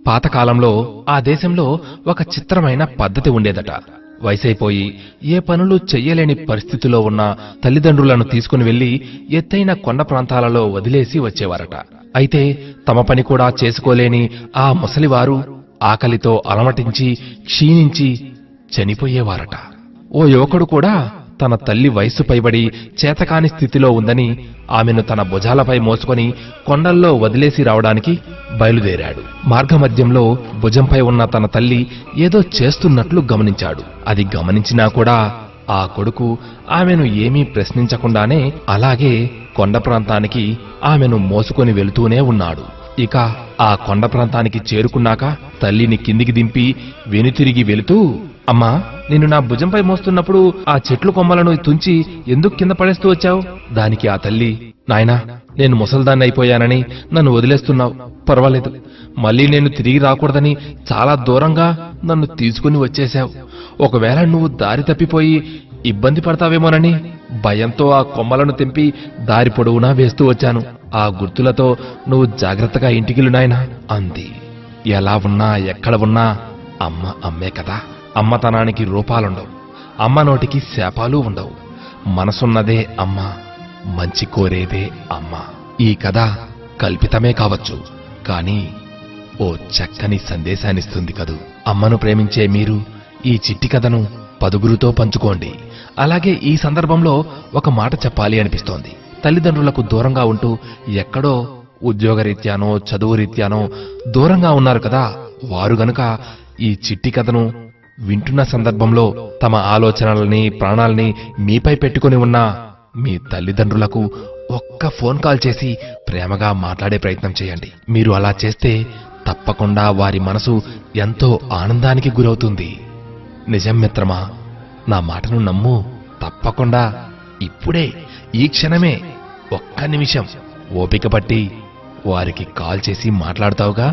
పాతకాలంలో ఆ దేశంలో ఒక చిత్రమైన పద్ధతి ఉండేదట. వయసైపోయి ఏ పనులు చెయ్యలేని పరిస్థితిలో ఉన్న తల్లిదండ్రులను తీసుకుని వెళ్లి ఎత్తైన కొండ ప్రాంతాలలో వదిలేసి వచ్చేవారట. అయితే తమ పని కూడా చేసుకోలేని ఆ ముసలివారు ఆకలితో అలమటించి క్షీణించి చనిపోయేవారట. ఓ యువకుడు కూడా తన తల్లి వయస్సు పైబడి చేతకాని స్థితిలో ఉందని ఆమెను తన భుజాలపై మోసుకొని కొండల్లో వదిలేసి రావడానికి బయలుదేరాడు. మార్గమధ్యంలో భుజంపై ఉన్న తన తల్లి ఏదో చేస్తున్నట్లు గమనించాడు. అది గమనించినా కూడా ఆ కొడుకు ఆమెను ఏమీ ప్రశ్నించకుండానే అలాగే కొండ ప్రాంతానికి ఆమెను మోసుకొని వెళుతూనే ఉన్నాడు. ఇక ఆ కొండ ప్రాంతానికి చేరుకున్నాక తల్లిని కిందికి దింపి వెనుతిరిగి వెళుతూ, అమ్మా, నిన్ను నా భుజంపై మోస్తున్నప్పుడు ఆ చెట్లు కొమ్మలను తుంచి ఎందుకు కింద పడేస్తూ వచ్చావు? దానికి ఆ తల్లి, నాయనా, నేను ముసల్దాన్ని అయిపోయానని నన్ను వదిలేస్తున్నావు. పర్వాలేదు, మళ్ళీ నేను తిరిగి రాకూడదని చాలా దూరంగా నన్ను తీసుకుని వచ్చేశావు. ఒకవేళ నువ్వు దారి తప్పిపోయి ఇబ్బంది పడతావేమోనని భయంతో ఆ కొమ్మలను తెంపి దారి పొడవునా వేస్తూ వచ్చాను. ఆ గుర్తులతో నువ్వు జాగ్రత్తగా ఇంటికిలు నాయనా అంది. ఎలా ఉన్నా ఎక్కడ ఉన్నా అమ్మ అమ్మే కదా. అమ్మతనానికి రూపాలుండవు, అమ్మ నోటికి శాపాలు ఉండవు. మనసున్నదే అమ్మ, మంచి కోరేదే అమ్మ. ఈ కథ కల్పితమే కావచ్చు, కానీ ఓ చక్కని సందేశాన్నిస్తుంది కదూ. అమ్మను ప్రేమించే మీరు ఈ చిట్టి కథను 10గురితో పంచుకోండి. అలాగే ఈ సందర్భంలో ఒక మాట చెప్పాలి అనిపిస్తోంది. తల్లిదండ్రులకు దూరంగా ఉంటూ ఎక్కడో ఉద్యోగరీత్యానో చదువు రీత్యానో దూరంగా ఉన్నారు కదా, వారు గనుక ఈ చిట్టి కథను వింటున్న సందర్భంలో తమ ఆలోచనల్ని ప్రాణాల్ని మీపై పెట్టుకుని ఉన్న మీ తల్లిదండ్రులకు ఒక్క ఫోన్ కాల్ చేసి ప్రేమగా మాట్లాడే ప్రయత్నం చేయండి. మీరు అలా చేస్తే తప్పకుండా వారి మనసు ఎంతో ఆనందానికి గురవుతుంది. నిజం మిత్రమా, నా మాటను నమ్ము. తప్పకుండా ఇప్పుడే, ఈ క్షణమే, ఒక్క నిమిషం ఓపిక పట్టి వారికి కాల్ చేసి మాట్లాడతావుగా?